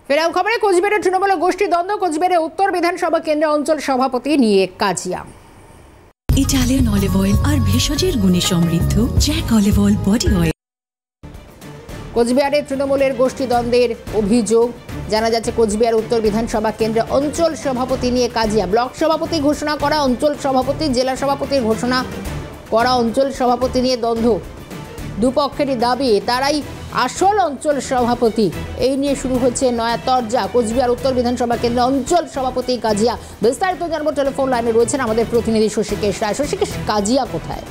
ফেরাও খবরে কোচবিহারের তৃণমূল গোষ্ঠী দ্বন্দ্ব, কোচবিহারের উত্তর বিধানসভা কেন্দ্রে অঞ্চল সভাপতি নিয়ে কাজিয়া। ইটালিয়ান অলিভ অয়েল আর ভেষজের গুণে সমৃদ্ধ Jack olive oil body oil. কোচবিহারের তৃণমূলের গোষ্ঠী দ্বন্দ্বের অভিযোগ জানা যাচ্ছে, কোচবিহার উত্তর বিধানসভা কেন্দ্রে অঞ্চল সভাপতি নিয়ে কাজিয়া। ব্লক সভাপতি ঘোষণা করা অঞ্চল সভাপতি, জেলা সভাপতির ঘোষণা করা অঞ্চল সভাপতি নিয়ে দ্বন্দ্ব। দুপক্ষেরই দাবি তারাই আসল অঞ্চল সভাপতি। এই নিয়ে শুরু হচ্ছে নয়া তরজা। কোচবিহার উত্তর বিধানসভা কেন্দ্রে অঞ্চল সভাপতি কাজিয়া। বিস্তারিত জানবো, টেলিফোন লাইনে রয়েছেন আমাদের প্রতিনিধি শশীকেশ রায়। শশীকেশ, কাজিয়া কোথায়?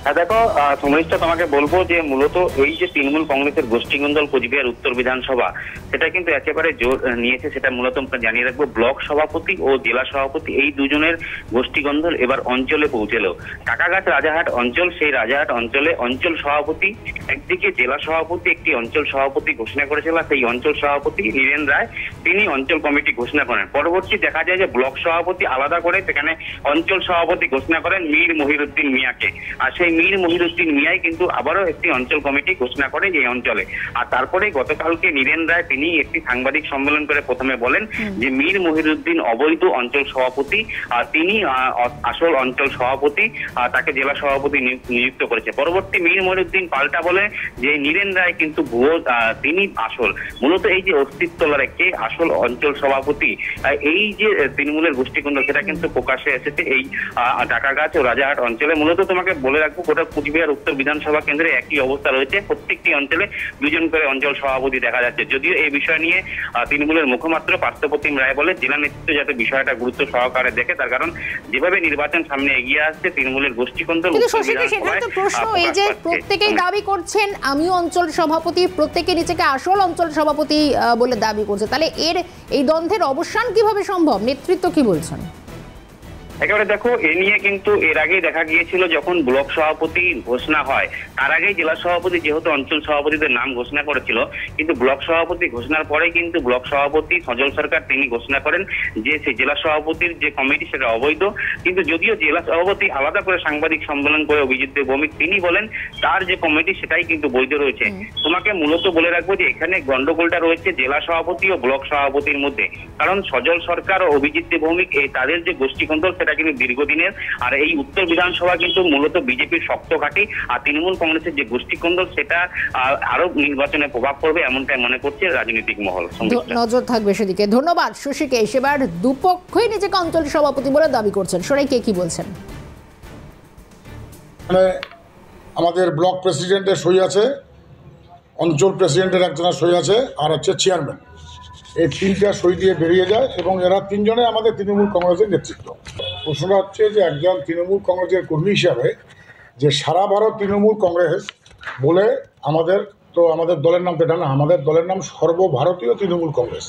হ্যাঁ দেখো সমৃষ্টা, তোমাকে বলবো যে মূলত এই যে তৃণমূল কংগ্রেসের গোষ্ঠীদ্বন্দ্ব কোচবিহার উত্তর বিধানসভা, সেটা কিন্তু একেবারে জোর নিয়েছে। সেটা মূলত জানিয়ে রাখবো, ব্লক সভাপতি ও জেলা সভাপতি এই দুজনের গোষ্ঠীদ্বন্দ্ব এবার অঞ্চলে পৌঁছলো। টাকাগাছ রাজাহাট অঞ্চল, সেই রাজাহাট অঞ্চলে অঞ্চল সভাপতি একদিকে, জেলা সভাপতি একটি অঞ্চল সভাপতি ঘোষণা করেছিল। সেই অঞ্চল সভাপতি নীরেন রায় তিনি অঞ্চল কমিটি ঘোষণা করেন। পরবর্তী দেখা যায় যে ব্লক সভাপতি আলাদা করে সেখানে অঞ্চল সভাপতি ঘোষণা করেন মীর মহিরুদ্দিন মিয়াকে। আর সেই মীর মহিরুদ্দিন মিয়াই কিন্তু আবারও একটি অঞ্চল কমিটি ঘোষণা করে এই অঞ্চলে। আর তারপরে গতকালকে নীরেন রায় তিনি একটি সাংবাদিক সম্মেলন করে প্রথমে বলেন যে মীর মহিরুদ্দিন অবৈধ অঞ্চল সভাপতি, আর তিনি আসল অঞ্চল সভাপতি, তাকে জেলা সভাপতি নিযুক্ত করেছে। পরবর্তী মীর মহিরুদ্দিন পাল্টা বলে যে নীরেন রায় কিন্তু ভুয়ো, তিনি আসল। মূলত এই যে অস্তিত্ব রেখে আসল অঞ্চল সভাপতি, এই যে তৃণমূলের গোষ্ঠীদ্বন্দ্ব, সেটা কিন্তু প্রকাশ্যে এসেছে এই টাকাগাছ ও রাজাহাট অঞ্চলে। মূলত তোমাকে বলে রাখবো, গোটা কোচবিহার উত্তর বিধানসভা কেন্দ্রে একই অবস্থা রয়েছে। প্রত্যেকটি অঞ্চলে দুজন করে অঞ্চল সভাপতি দেখা যাচ্ছে। যদিও এই বিষয় নিয়ে তৃণমূলের মুখপাত্র পার্থপ্রতিম রায় বলে জেলা নেতৃত্ব যাতে বিষয়টা গুরুত্ব সহকারে দেখে, তার কারণ যেভাবে নির্বাচন সামনে এগিয়ে আসছে তৃণমূলের গোষ্ঠীদ্বন্দ্ব। প্রশ্ন এই যে প্রত্যেকেই দাবি করছেন আমিও অঞ্চল সভাপতি, প্রত্যেকে নিজেকে আসল অঞ্চল সভাপতি বলে দাবি করছে, তাহলে এই দ্বন্দ্বের অবসান কিভাবে সম্ভব? নেতৃত্ব কি বলছেন? একেবারে দেখো, এ নিয়ে কিন্তু এর আগেই দেখা গিয়েছিল, যখন ব্লক সভাপতি ঘোষণা হয় তার আগেই জেলা সভাপতি যেহেতু অঞ্চল সভাপতিদের নাম ঘোষণা করেছিল, কিন্তু ব্লক সভাপতি ঘোষণার পরে কিন্তু ব্লক সভাপতি সজল সরকার তিনি ঘোষণা করেন যে সেই জেলা সভাপতির যে কমিটি সেটা অবৈধ। কিন্তু যদিও জেলা সভাপতি আলাদা করে সাংবাদিক সম্মেলন করে অভিজিৎ দেব ভৌমিক তিনি বলেন তার যে কমিটি সেটাই কিন্তু বৈধ রয়েছে। তোমাকে মূলত বলে রাখবো যে এখানে গন্ডগোলটা রয়েছে জেলা সভাপতি ও ব্লক সভাপতির মধ্যে, কারণ সজল সরকার ও অভিজিৎ দেব ভৌমিক তাদের যে গোষ্ঠীদ্বন্দ্ব সেটা কিন্তু দীর্ঘদিনের। আর এই উত্তর বিধানসভা কিন্তু মূলত বিজেপির শক্ত ঘাঁটি, আর তৃণমূল কংগ্রেসের যে গোষ্ঠীদ্বন্দ্ব সেটা আরো নির্বাচনে প্রভাব পড়বে এমনটাই মনে করছে রাজনৈতিক মহল। নজর থাকবে সেদিকে। ধন্যবাদ শশীকেশ। এবার দুপক্ষই নিজেকে অঞ্চল সভাপতি বলে দাবি করছেন, সরাইকে কি বলছেন? আমাদের ব্লক প্রেসিডেন্টের সই আছে, অঞ্চল প্রেসিডেন্টের একজনের সই আছে, আর হচ্ছে চেয়ারম্যান। এই তিনটা সই দিয়ে বেরিয়ে যায় এবং এরা তিনজনে আমাদের তৃণমূল কংগ্রেসের নেতৃত্ব। প্রশ্নটা হচ্ছে যে একজন তৃণমূল কংগ্রেসের কর্মী হিসাবে যে সারা ভারত তৃণমূল কংগ্রেস বলে আমাদের দলের নাম তো এটা না, আমাদের দলের নাম সর্বভারতীয় তৃণমূল কংগ্রেস।